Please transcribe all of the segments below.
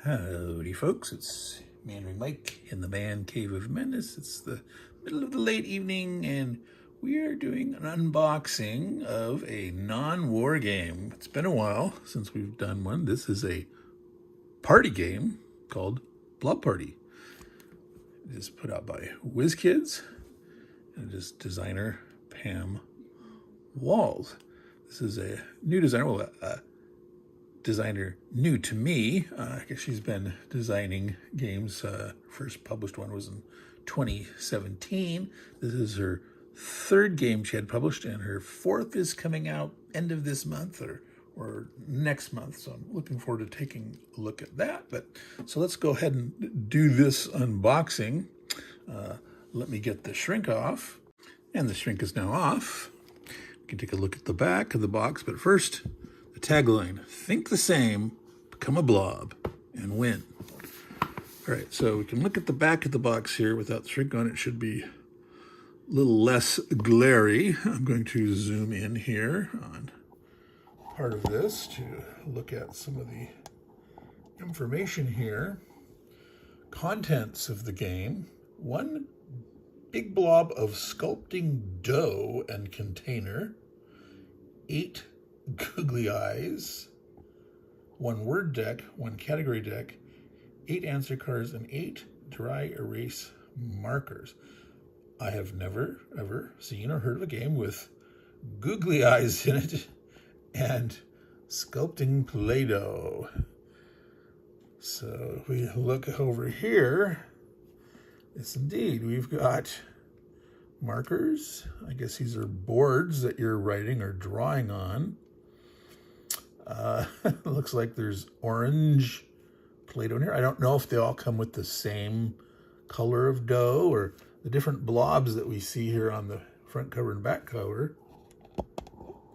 Howdy folks, it's Meandering Mike in the Man Cave of Madness. It's the middle of the late evening and we are doing an unboxing of a non-war game. It's been a while since we've done one. This is a party game called Blob Party. It is put out by WizKids and it is designer Pam Walls. This is a new designer, designer new to me. I guess she's been designing games. First published one was in 2017. This is her third game she had published, and her fourth is coming out end of this month or next month. So I'm looking forward to taking a look at that. But so let's go ahead and do this unboxing. Let me get the shrink off, and the shrink is now off. We can take a look at the back of the box, but first, the tagline: think the same, become a blob, and win. All right, so we can look at the back of the box here without shrink on. It should be a little less glary. I'm going to zoom in here on part of this to look at some of the information here. Contents of the game: one big blob of sculpting dough and container, 8 googly eyes, 1 word deck, 1 category deck, 8 answer cards, and 8 dry erase markers. I have never, ever seen or heard of a game with googly eyes in it and sculpting Play-Doh. So if we look over here, yes indeed, we've got markers. I guess these are boards that you're writing or drawing on. Looks like there's orange Play-Doh in here. I don't know if they all come with the same color of dough or the different blobs that we see here on the front cover and back cover.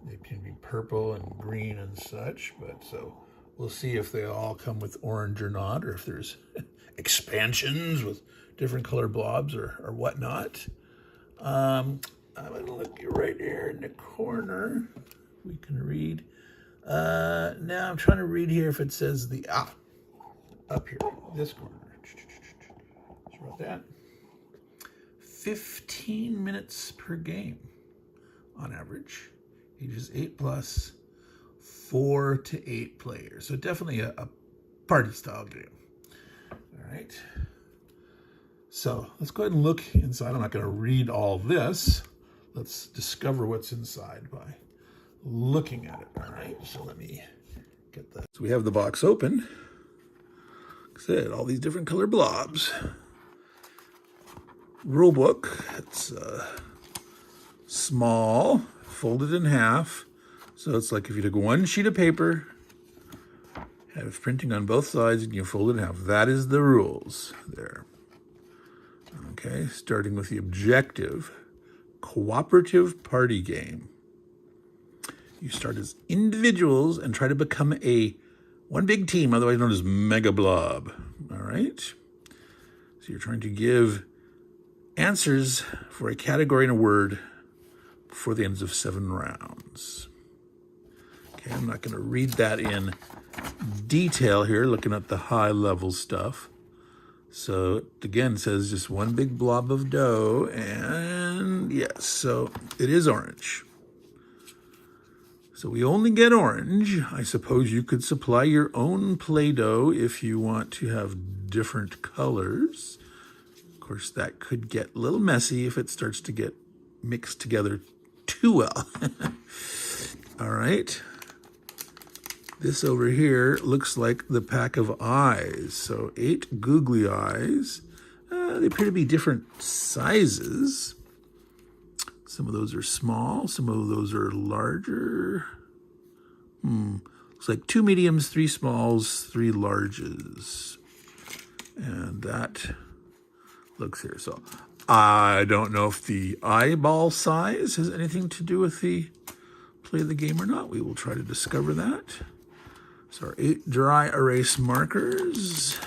They can be purple and green and such, but so we'll see if they all come with orange or not, or if there's expansions with different color blobs or whatnot. I'm going to look right here in the corner. We can read. Now I'm trying to read here if it says the, up here, this corner. Let's write that. 15 minutes per game on average. Ages 8 plus, 4 to 8 players. So definitely a party style game. All right. So let's go ahead and look inside. I'm not going to read all this. Let's discover what's inside by looking at it. All right, so let me get that. So we have the box open. Like I said, all these different color blobs. Rule book. It's small, folded in half. So it's like if you took one sheet of paper, have printing on both sides, and you fold it in half. That is the rules there. Okay, starting with the objective: cooperative party game. You start as individuals and try to become one big team, otherwise known as Mega Blob. All right. So you're trying to give answers for a category and a word before the ends of 7 rounds. Okay, I'm not going to read that in detail here, looking at the high level stuff. So it again says just one big blob of dough, and yes, so it is orange. So we only get orange. I suppose you could supply your own Play-Doh if you want to have different colors. Of course, that could get a little messy if it starts to get mixed together too well. All right. This over here looks like the pack of eyes. So 8 googly eyes. They appear to be different sizes. Some of those are small. Some of those are larger. Looks like 2 mediums, 3 smalls, 3 larges. And that looks here. So I don't know if the eyeball size has anything to do with the play of the game or not. We will try to discover that. So our 8 dry erase markers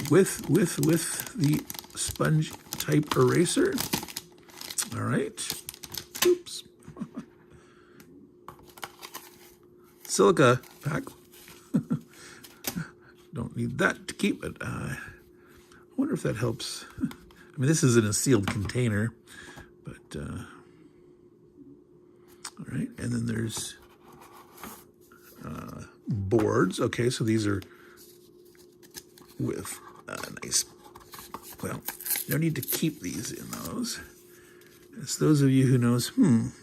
with the sponge type eraser. All right. Oops. silica pack. Don't need that to keep it. I wonder if that helps. I mean, this is in a sealed container, but all right. And then there's boards. Okay, so these are with nice. Well, no need to keep these in those. It's those of you who knows. It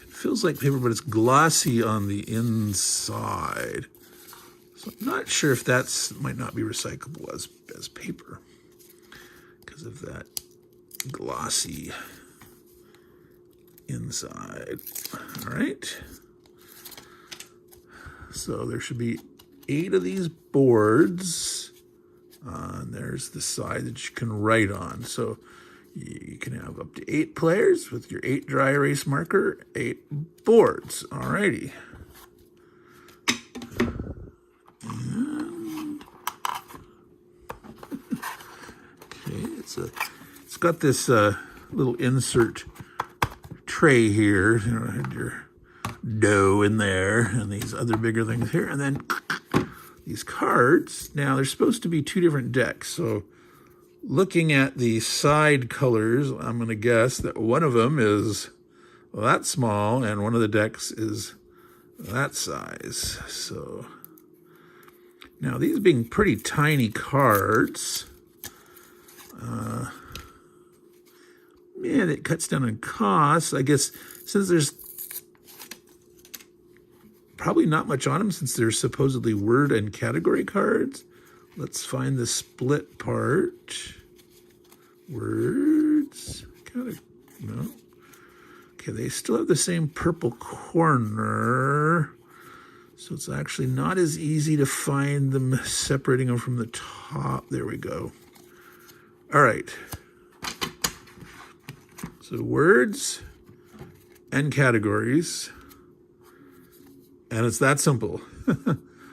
feels like paper, but it's glossy on the inside. So I'm not sure if that's might not be recyclable as paper because of that glossy inside. All right. So there should be 8 of these boards. And there's the side that you can write on. So you can have up to 8 players with your 8 dry erase marker, 8 boards. All righty. Okay, it's got this little insert tray here. You know, had your dough in there and these other bigger things here, and then these cards. Now they're supposed to be 2 different decks. So looking at the side colors, I'm going to guess that one of them is that small and one of the decks is that size. So now these being pretty tiny cards, man, it cuts down on costs. I guess since there's probably not much on them, since they're supposedly word and category cards. Let's find the split part. Words, no. Okay, they still have the same purple corner. So it's actually not as easy to find them separating them from the top. There we go. All right. So words and categories. And it's that simple.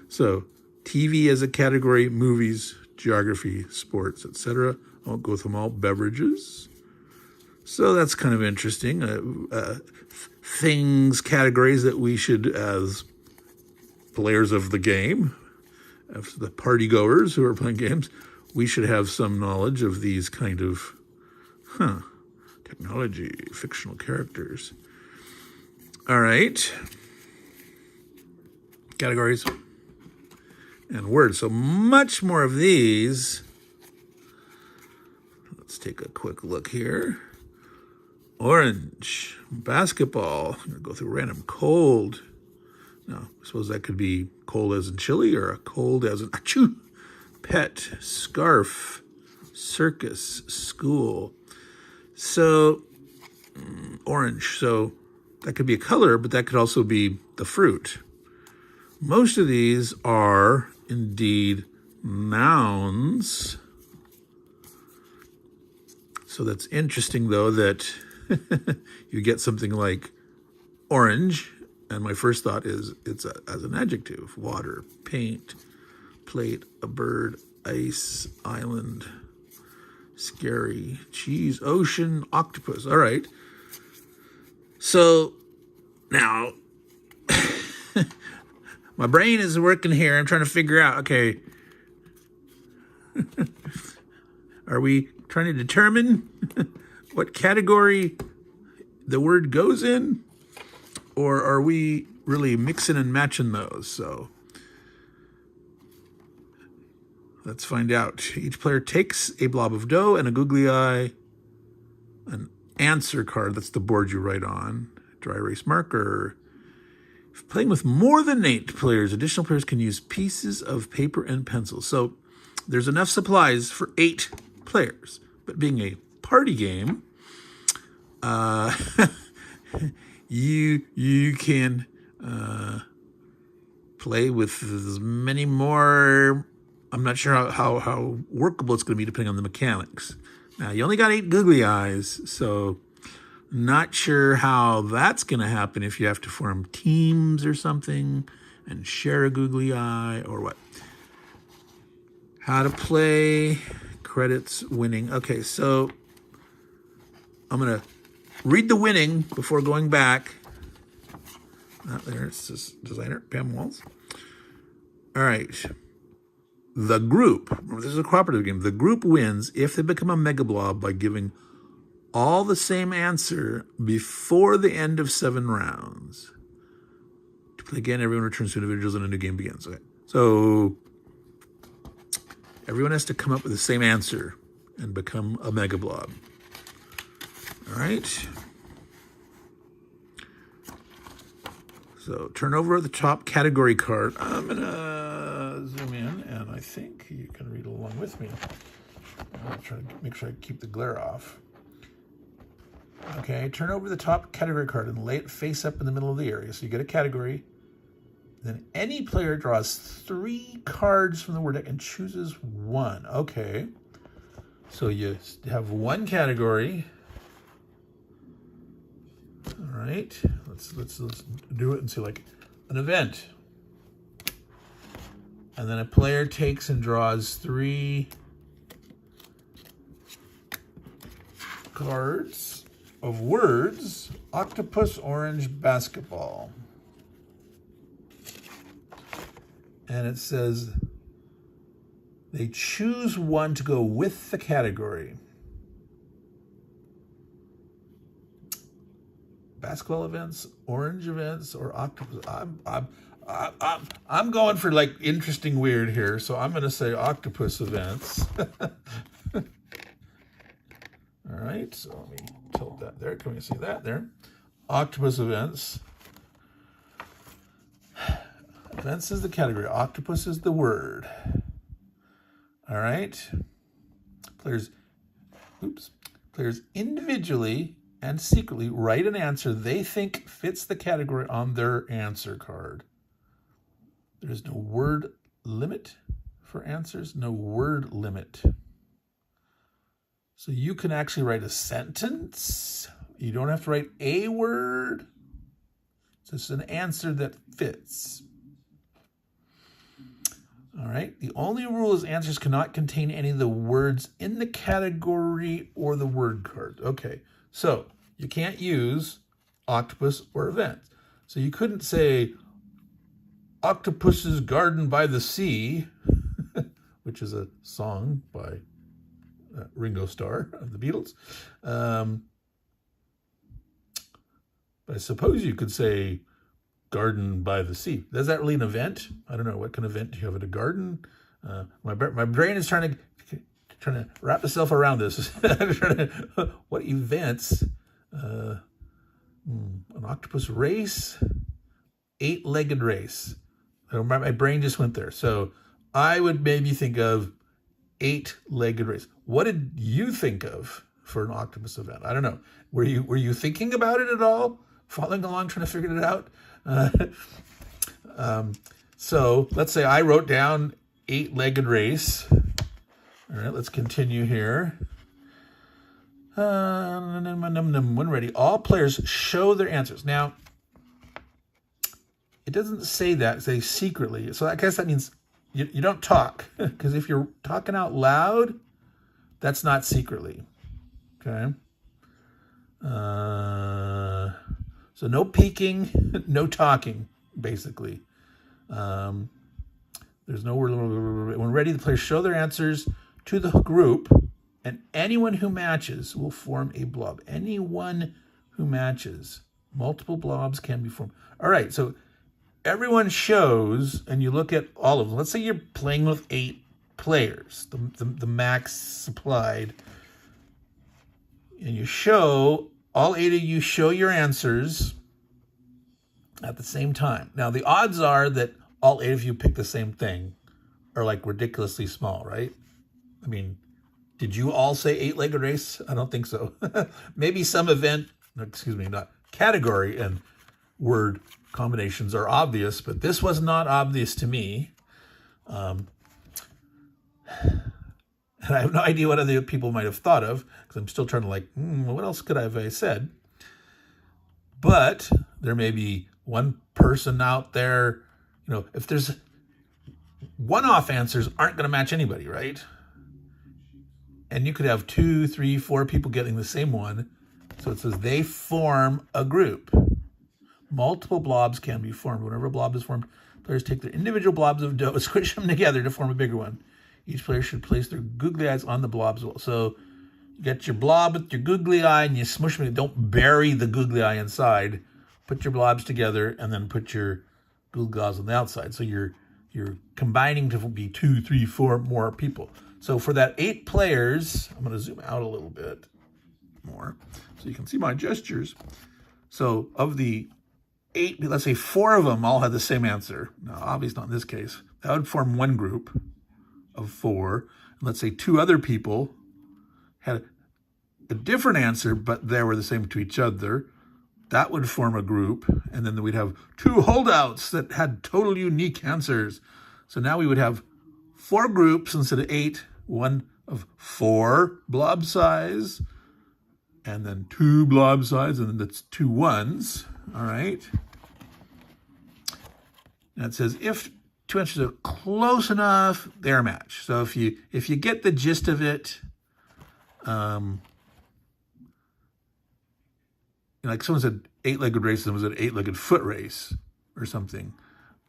So TV as a category, movies, geography, sports, etc. I won't go through them all. Beverages. So that's kind of interesting. Things, categories that we should, as players of the game, as the party goers who are playing games, we should have some knowledge of these kind of technology, fictional characters. All right. Categories and words. So much more of these. Let's take a quick look here. Orange, basketball. I'm going to go through random. Cold. Now, I suppose that could be cold as in chili or a cold as in achoo. Pet, scarf, circus, school. So, orange. So that could be a color, but that could also be the fruit. Most of these are indeed nouns. So that's interesting, though, that you get something like orange, and my first thought is it's as an adjective. Water, paint, plate, a bird, ice, island, scary, cheese, ocean, octopus. All right. So now my brain is working here. I'm trying to figure out, okay, are we trying to determine what category the word goes in? Or are we really mixing and matching those? So let's find out. Each player takes a blob of dough and a googly eye, an answer card. That's the board you write on. Dry erase marker. If playing with more than 8 players, additional players can use pieces of paper and pencils. So there's enough supplies for 8 players. But being a party game, you can play with as many more. I'm not sure how workable it's going to be depending on the mechanics. Now, you only got 8 googly eyes, so not sure how that's going to happen if you have to form teams or something and share a googly eye or what. How to play, credits, winning. Okay, so I'm going to read the winning before going back. There, it's just designer, Pam Walls. All right. The group, remember this is a cooperative game, the group wins if they become a Mega Blob by giving all the same answer before the end of 7 rounds. To play again, everyone returns to individuals and a new game begins. Okay. So everyone has to come up with the same answer and become a Mega Blob. All right. So turn over the top category card. I'm going to zoom in, and I think you can read along with me. I'll try to make sure I keep the glare off. Okay, turn over the top category card and lay it face up in the middle of the area. So you get a category. Then any player draws 3 cards from the word deck and chooses 1. Okay. So you have 1 category. All right. Let's do it and see, like, an event. And then a player takes and draws 3 cards of words. Octopus, orange, basketball. And it says they choose 1 to go with the category. Basketball events, orange events, or octopus. I'm going for, like, interesting weird here, so I'm going to say octopus events. All right, so let me tilt that there. Can we see that there? Octopus events. Events is the category. Octopus is the word. All right. Players individually and secretly write an answer they think fits the category on their answer card. There is no word limit for answers, no word limit. So you can actually write a sentence. You don't have to write a word. It's just an answer that fits. All right. The only rule is answers cannot contain any of the words in the category or the word card. Okay. So you can't use octopus or events. So you couldn't say Octopus's Garden by the Sea, which is a song by Ringo Starr of the Beatles. But I suppose you could say Garden by the Sea. Is that really an event? I don't know. What kind of event do you have at a garden? My brain is trying to wrap itself around this. What events? An octopus race, 8-legged race. My brain just went there. So I would maybe think of 8-legged race. What did you think of for an octopus event? I don't know. Were you thinking about it at all? Following along, trying to figure it out? So let's say I wrote down 8-legged race. All right, let's continue here. When ready, all players show their answers. Now, it doesn't say that, it says secretly. So I guess that means you don't talk. Because if you're talking out loud, that's not secretly. Okay? So no peeking, no talking, basically. There's no word. When ready, the players show their answers to the group, and anyone who matches will form a blob. Anyone who matches. Multiple blobs can be formed. All right, so everyone shows, and you look at all of them. Let's say you're playing with 8 players, the max supplied, and you show, all 8 of you show your answers at the same time. Now, the odds are that all 8 of you pick the same thing are, like, ridiculously small, right? I mean, did you all say 8-legged race? I don't think so. Maybe some not category and word combinations are obvious, but this was not obvious to me. And I have no idea what other people might have thought of, because I'm still trying to what else could I have said? But there may be one person out there, if there's one-off answers aren't going to match anybody, right? And you could have 2, 3, 4 people getting the same one. So it says they form a group. multiple blobs can be formed. Whenever a blob is formed, players take their individual blobs of dough, squish them together to form a bigger one. Each player should place their googly eyes on the blobs. So you get your blob with your googly eye and you smush them. Don't bury the googly eye inside. Put your blobs together and then put your googly eyes on the outside. So you're combining to be 2, 3, 4 more people. So for that 8 players, I'm going to zoom out a little bit more so you can see my gestures. So of the 8, let's say 4 of them all had the same answer. Now, obviously not in this case. That would form one group of 4. And let's say 2 other people had a different answer, but they were the same to each other. That would form a group. And then we'd have 2 holdouts that had total unique answers. So now we would have 4 groups instead of 8, one of 4 blob size, and then 2 blob size, and then that's 2 ones. All right. And it says if 2 answers are close enough, they're a match. So if you get the gist of it, like someone said 8-legged race, and it was an 8-legged foot race or something,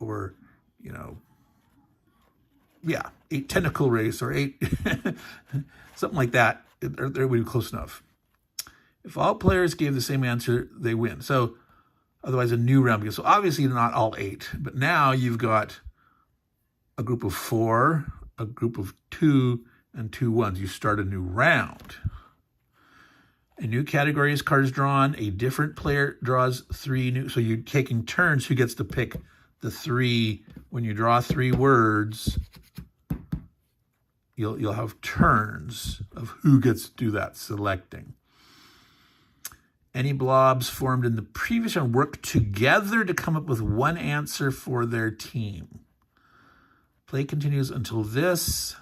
or 8 tentacle race or 8 something like that. They would be close enough. If all players gave the same answer, they win. So otherwise a new round begins. So obviously not all 8, but now you've got a group of 4, a group of 2, and 2 ones. You start a new round. A new category is cards drawn. A different player draws 3 new. So you're taking turns who gets to pick the 3. When you draw 3 words, you'll have turns of who gets to do that selecting. Any blobs formed in the previous round work together to come up with one answer for their team. Play continues until this.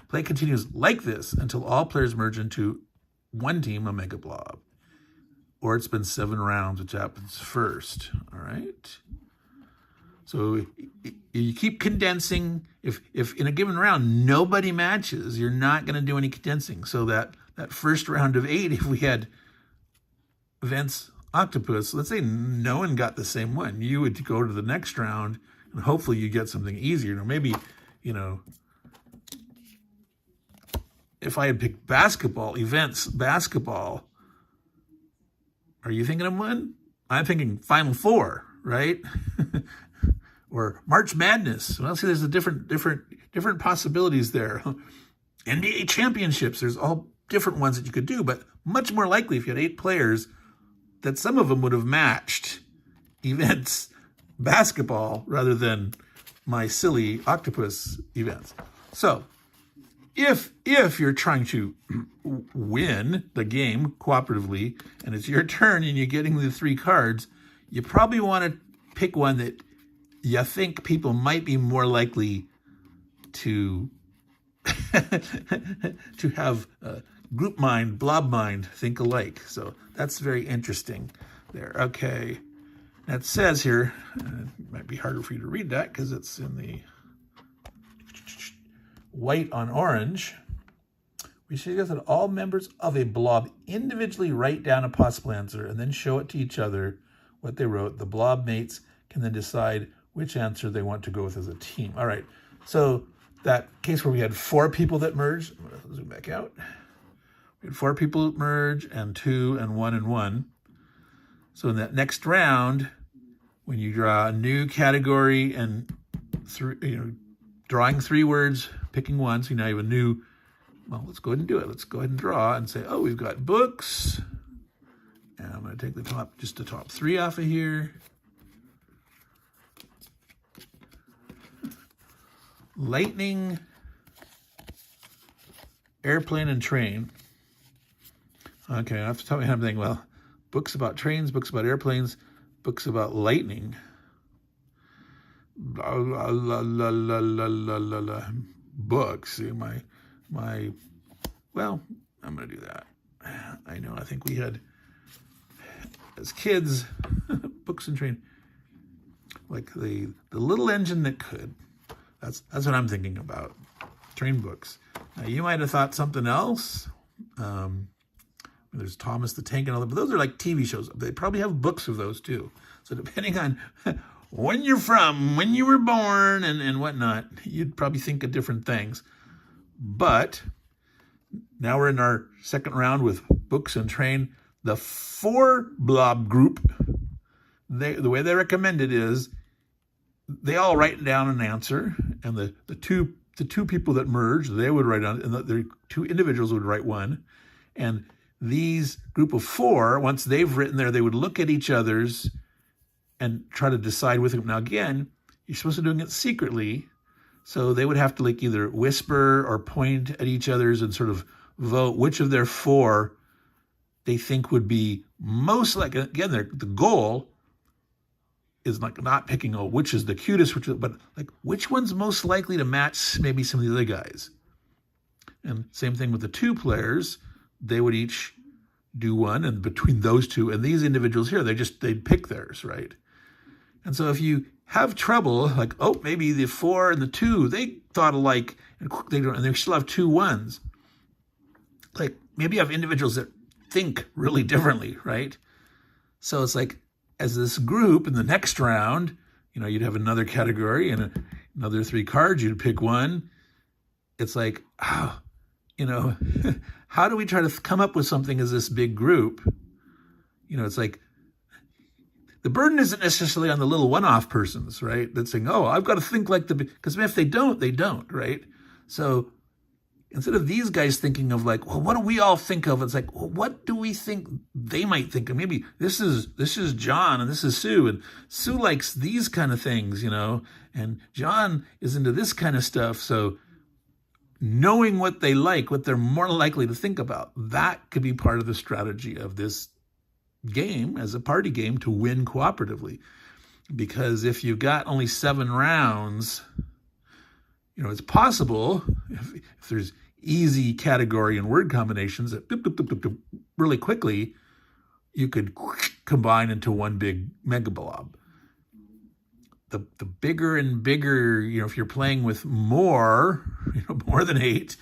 Play continues like this until all players merge into one team, a mega blob. Or it's been 7 rounds, which happens first. All right. So you keep condensing. If in a given round nobody matches, you're not going to do any condensing. So that first round of 8, if we had Vince Octopus, let's say no one got the same one, you would go to the next round and hopefully you get something easier. Or maybe, if I had picked basketball, basketball, are you thinking of one? I'm thinking Final Four, right? Or March Madness. Well, see, there's a different possibilities there. NBA championships, there's all different ones that you could do, but much more likely if you had 8 players that some of them would have matched events basketball rather than my silly octopus events. So if you're trying to win the game cooperatively and it's your turn and you're getting the 3 cards, you probably want to pick one that you think people might be more likely to to have group mind, blob mind, think alike. So that's very interesting there. Okay. Now it says here, it might be harder for you to read that because it's in the white on orange. We suggest that all members of a blob individually write down a possible answer and then show it to each other what they wrote. The blob mates can then decide which answer they want to go with as a team. All right. So that case where we had 4 people that merged, I'm going to zoom back out. We had 4 people merge and 2 and 1 and 1. So in that next round, when you draw a new category and drawing 3 words, picking one, so now you have a new, well, let's go ahead and do it. Let's go ahead and draw and say, oh, we've got books. And I'm going to take the top 3 off of here. Lightning, airplane, and train. Okay, off the top of my head, I'm thinking, well, books about trains, books about airplanes, books about lightning. Books. Well, I'm going to do that. I think we had, as kids, books and train, like the little engine that could. That's what I'm thinking about. Train books. Now, you might have thought something else, There's Thomas the Tank and all that, but those are like TV shows. They probably have books of those too. So depending on when you're from, when you were born, and whatnot, you'd probably think of different things. But now we're in our second round with books and train. The 4 blob group, the way they recommend it is they all write down an answer, and the two people that merge, they would write down, and the 2 individuals would write one. And these group of 4, once they've written there, they would look at each other's and try to decide with them. Now, again, you're supposed to be doing it secretly, so they would have to like either whisper or point at each other's and sort of vote which of their 4 they think would be most like. Again, the goal is like not picking which is the cutest, but like which one's most likely to match maybe some of the other guys. And same thing with the 2 players. They would each do one, and between those 2 and these individuals here, they'd pick theirs, right? And so if you have trouble, like, maybe the 4 and the 2, they thought alike, and they still have 2 1s. Like, maybe you have individuals that think really differently, right? So it's like, as this group in the next round, you'd have another category and another 3 cards, you'd pick one. It's like, how do we try to come up with something as this big group? It's like, the burden isn't necessarily on the little one-off persons, right? That's saying, I've got to think like because if they don't, they don't, right? So instead of these guys thinking of like, well, what do we all think of? It's like, well, what do we think they might think of? Maybe this is John and this is Sue, and Sue likes these kind of things, and John is into this kind of stuff. So knowing what they like, what they're more likely to think about, that could be part of the strategy of this game as a party game to win cooperatively. Because if you've got only 7 rounds, it's possible if there's easy category and word combinations that really quickly you could combine into one big mega blob. The bigger and bigger, if you're playing with more than 8,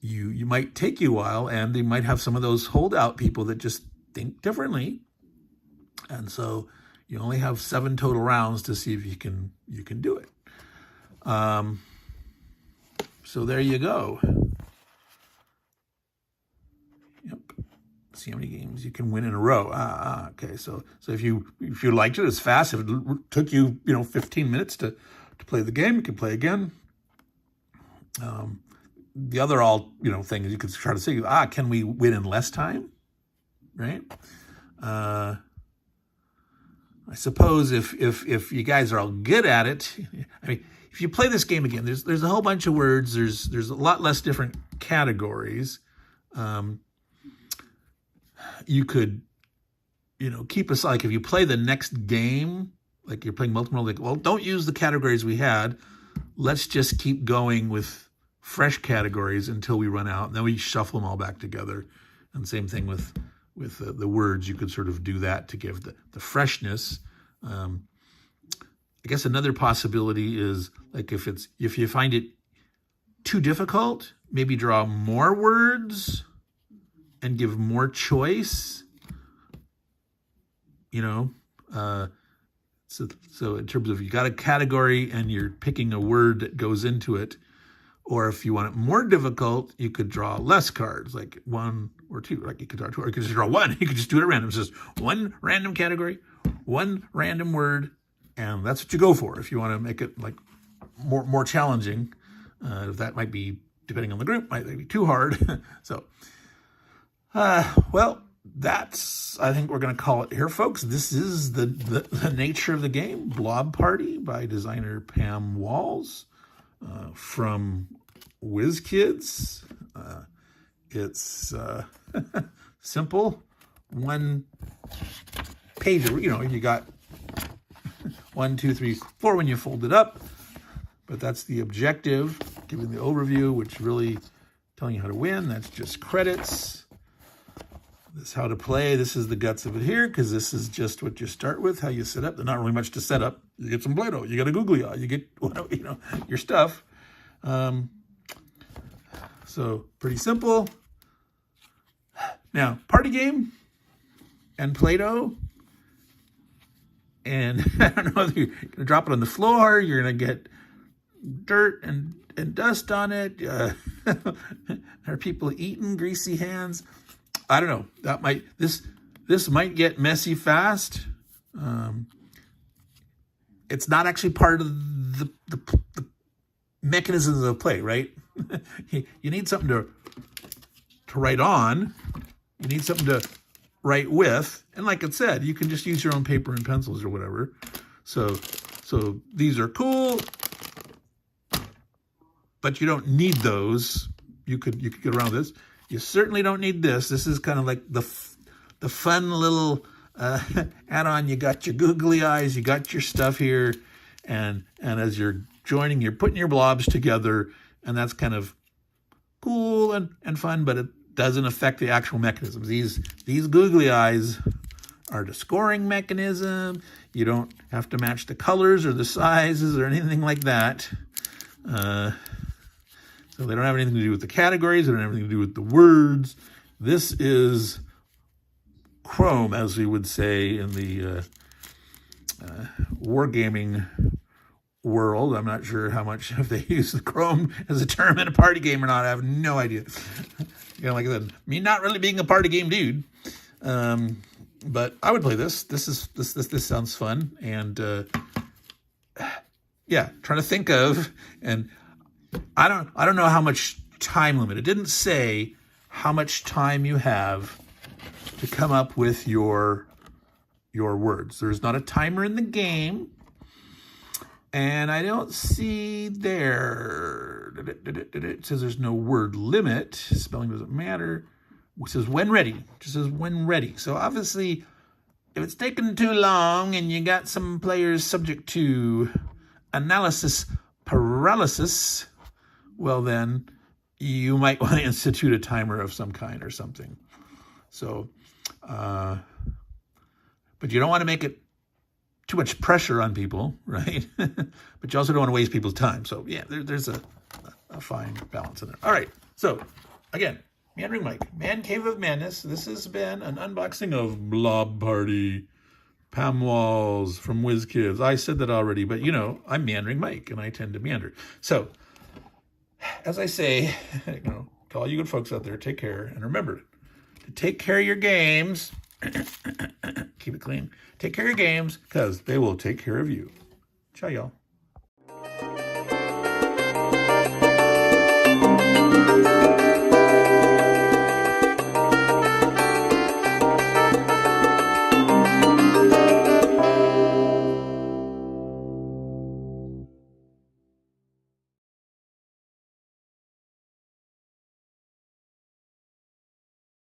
you might take you a while, and they might have some of those holdout people that just think differently. And so you only have 7 total rounds to see if you can do it. So there you go. Yep. See how many games you can win in a row. Okay. So if you liked it, it's fast. If it took you 15 minutes to play the game, you can play again. The other thing is you could try to say, can we win in less time? Right? I suppose if you guys are all good at it, if you play this game again, there's a whole bunch of words. There's a lot less different categories. You could, keep aside. Like if you play the next game, like you're playing multiple, like, well, don't use the categories we had. Let's just keep going with fresh categories until we run out, and then we shuffle them all back together. And same thing with the words. You could sort of do that to give the freshness. I guess another possibility is like if you find it too difficult, maybe draw more words and give more choice. So in terms of you got a category and you're picking a word that goes into it, or if you want it more difficult, you could draw less cards, like 1 or 2. Like you could draw 2, or you could just draw 1. You could just do it at random. It's just 1 random category, 1 random word, and that's what you go for. If you want to make it like more challenging, that might be, depending on the group, might be too hard. So, well, that's, I think we're going to call it here, folks. This is the nature of the game, Blob Party by designer Pam Walls. From WizKids. It's simple. 1 page, you got 1, 2, 3, 4 when you fold it up. But that's the objective, giving the overview, which really telling you how to win. That's just credits. This is how to play. This is the guts of it here, because this is just what you start with, how you set up. There's not really much to set up. You get some Play-Doh. You get a googly eye. You get, your stuff. So pretty simple. Now, party game and Play-Doh, and I don't know if you're going to drop it on the floor, you're going to get dirt and dust on it. Are people eating greasy hands? I don't know. That might this might get messy fast. It's not actually part of the mechanisms of play, right? You need something to write on. You need something to write with. And like it said, you can just use your own paper and pencils or whatever. So these are cool, but you don't need those. You could get around this. You certainly don't need this. This is kind of like the fun little add-on. You got your googly eyes, you got your stuff here, and as you're joining, you're putting your blobs together, and that's kind of cool and fun, but it doesn't affect the actual mechanisms. These googly eyes are the scoring mechanism. You don't have to match the colors or the sizes or anything like that. So they don't have anything to do with the categories. They don't have anything to do with the words. This is Chrome, as we would say in the wargaming world. I'm not sure how much if they use the Chrome as a term in a party game or not. I have no idea. Like I said, me not really being a party game dude, but I would play this. This sounds fun, and yeah, trying to think of, and I don't know how much time limit. It didn't say how much time you have to come up with your words. There's not a timer in the game. And I don't see there, it says there's no word limit. Spelling doesn't matter. It says when ready. It just says when ready. So obviously, if it's taking too long and you got some players subject to analysis paralysis, well then, you might want to institute a timer of some kind or something. So, but you don't want to make it too much pressure on people, right? But you also don't want to waste people's time. So yeah, there's a fine balance in there. All right, so again, Meandering Mike, Man Cave of Madness. This has been an unboxing of Blob Party, Pam Walls from WizKids. I said that already, but you know, I'm Meandering Mike, and I tend to meander. So, as I say, to all you good folks out there, take care. And remember to take care of your games. Keep it clean. Take care of your games, because they will take care of you. Ciao, y'all.